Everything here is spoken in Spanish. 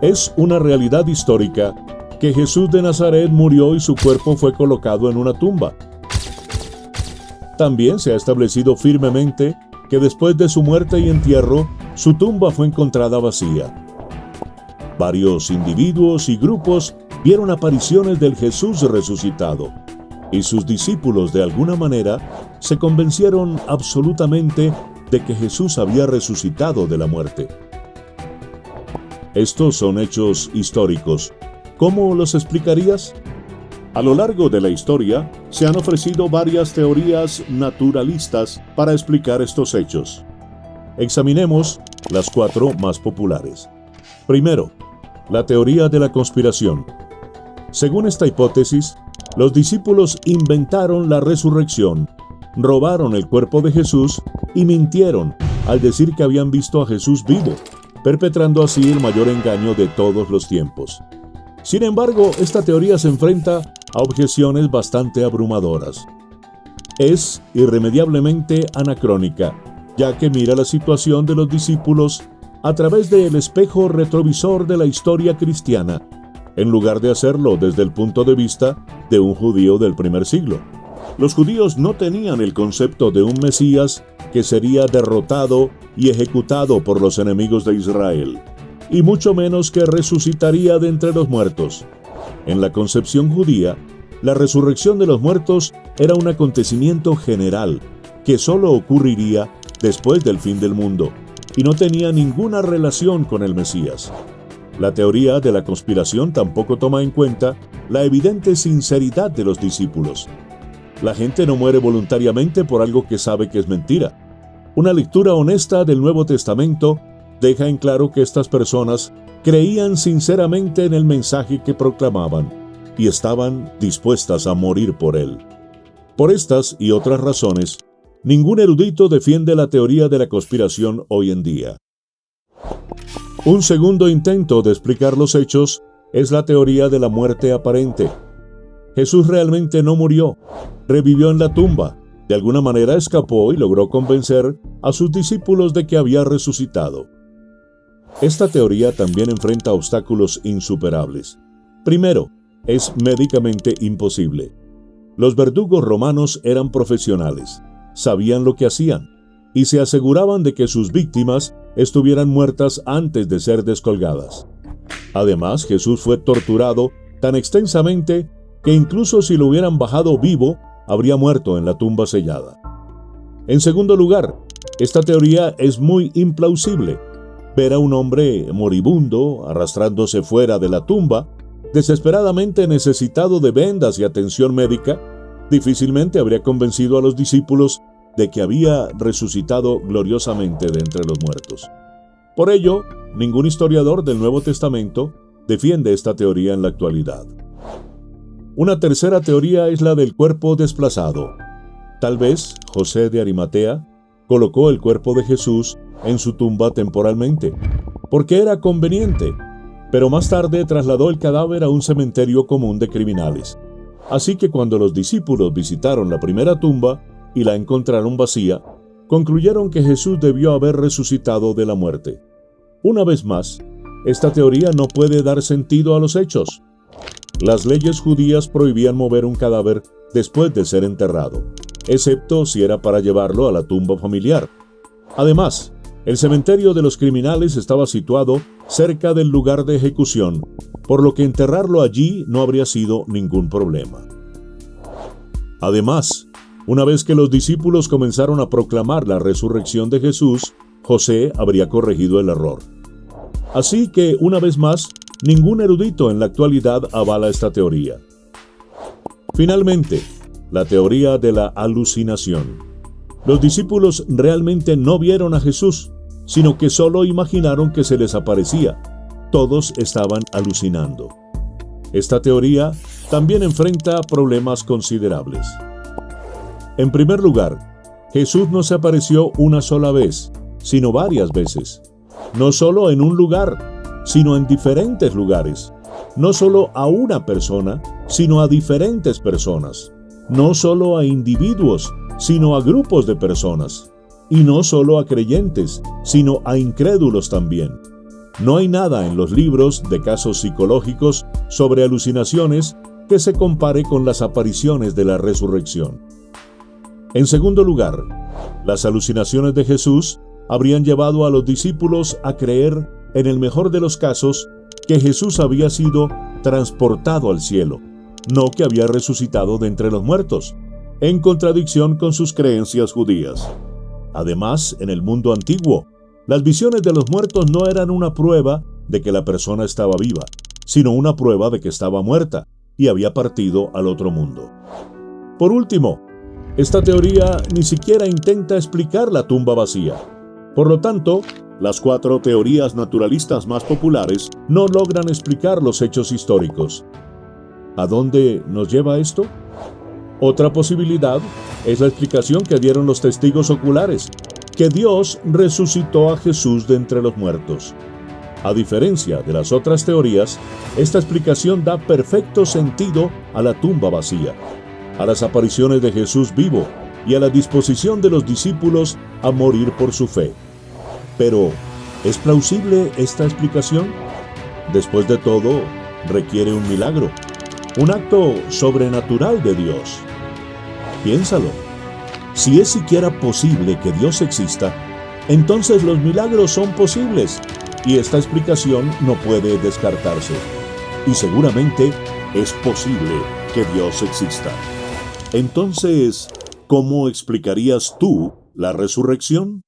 Es una realidad histórica que Jesús de Nazaret murió y su cuerpo fue colocado en una tumba. También se ha establecido firmemente que después de su muerte y entierro, su tumba fue encontrada vacía. Varios individuos y grupos vieron apariciones del Jesús resucitado, y sus discípulos de alguna manera se convencieron absolutamente de que Jesús había resucitado de la muerte. Estos son hechos históricos. ¿Cómo los explicarías? A lo largo de la historia, se han ofrecido varias teorías naturalistas para explicar estos hechos. Examinemos las 4 más populares. Primero, la teoría de la conspiración. Según esta hipótesis, los discípulos inventaron la resurrección, robaron el cuerpo de Jesús y mintieron al decir que habían visto a Jesús vivo, perpetrando así el mayor engaño de todos los tiempos. Sin embargo, esta teoría se enfrenta a objeciones bastante abrumadoras. Es irremediablemente anacrónica, ya que mira la situación de los discípulos a través del espejo retrovisor de la historia cristiana, en lugar de hacerlo desde el punto de vista de un judío del primer siglo. Los judíos no tenían el concepto de un Mesías que sería derrotado y ejecutado por los enemigos de Israel, y mucho menos que resucitaría de entre los muertos. En la concepción judía, la resurrección de los muertos era un acontecimiento general que solo ocurriría después del fin del mundo, y no tenía ninguna relación con el Mesías. La teoría de la conspiración tampoco toma en cuenta la evidente sinceridad de los discípulos. La gente no muere voluntariamente por algo que sabe que es mentira. Una lectura honesta del Nuevo Testamento deja en claro que estas personas creían sinceramente en el mensaje que proclamaban y estaban dispuestas a morir por él. Por estas y otras razones, ningún erudito defiende la teoría de la conspiración hoy en día. Un segundo intento de explicar los hechos es la teoría de la muerte aparente. Jesús realmente no murió, revivió en la tumba, de alguna manera escapó y logró convencer a sus discípulos de que había resucitado. Esta teoría también enfrenta obstáculos insuperables. Primero, es médicamente imposible. Los verdugos romanos eran profesionales, sabían lo que hacían, y se aseguraban de que sus víctimas estuvieran muertas antes de ser descolgadas. Además, Jesús fue torturado tan extensamente que incluso si lo hubieran bajado vivo, habría muerto en la tumba sellada. En segundo lugar, esta teoría es muy implausible. Ver a un hombre moribundo arrastrándose fuera de la tumba, desesperadamente necesitado de vendas y atención médica, difícilmente habría convencido a los discípulos de que había resucitado gloriosamente de entre los muertos. Por ello, ningún historiador del Nuevo Testamento defiende esta teoría en la actualidad. Una tercera teoría es la del cuerpo desplazado. Tal vez José de Arimatea colocó el cuerpo de Jesús en su tumba temporalmente, porque era conveniente, pero más tarde trasladó el cadáver a un cementerio común de criminales. Así que cuando los discípulos visitaron la primera tumba y la encontraron vacía, concluyeron que Jesús debió haber resucitado de la muerte. Una vez más, esta teoría no puede dar sentido a los hechos. Las leyes judías prohibían mover un cadáver después de ser enterrado, excepto si era para llevarlo a la tumba familiar. Además, el cementerio de los criminales estaba situado cerca del lugar de ejecución, por lo que enterrarlo allí no habría sido ningún problema. Además, una vez que los discípulos comenzaron a proclamar la resurrección de Jesús, José habría corregido el error. Así que, una vez más, ningún erudito en la actualidad avala esta teoría. Finalmente, la teoría de la alucinación. Los discípulos realmente no vieron a Jesús, sino que solo imaginaron que se les aparecía. Todos estaban alucinando. Esta teoría también enfrenta problemas considerables. En primer lugar, Jesús no se apareció una sola vez, sino varias veces. No solo en un lugar, sino en diferentes lugares. No solo a una persona, sino a diferentes personas. No solo a individuos, sino a grupos de personas. Y no solo a creyentes, sino a incrédulos también. No hay nada en los libros de casos psicológicos sobre alucinaciones que se compare con las apariciones de la resurrección. En segundo lugar, las alucinaciones de Jesús habrían llevado a los discípulos a creer, en el mejor de los casos, que Jesús había sido transportado al cielo, no que había resucitado de entre los muertos, en contradicción con sus creencias judías. Además, en el mundo antiguo, las visiones de los muertos no eran una prueba de que la persona estaba viva, sino una prueba de que estaba muerta y había partido al otro mundo. Por último, esta teoría ni siquiera intenta explicar la tumba vacía. Por lo tanto, las 4 teorías naturalistas más populares no logran explicar los hechos históricos. ¿A dónde nos lleva esto? Otra posibilidad es la explicación que dieron los testigos oculares, que Dios resucitó a Jesús de entre los muertos. A diferencia de las otras teorías, esta explicación da perfecto sentido a la tumba vacía, a las apariciones de Jesús vivo y a la disposición de los discípulos a morir por su fe. Pero, ¿es plausible esta explicación? Después de todo, requiere un milagro, un acto sobrenatural de Dios. Piénsalo. Si es siquiera posible que Dios exista, entonces los milagros son posibles y esta explicación no puede descartarse. Y seguramente es posible que Dios exista. Entonces, ¿cómo explicarías tú la resurrección?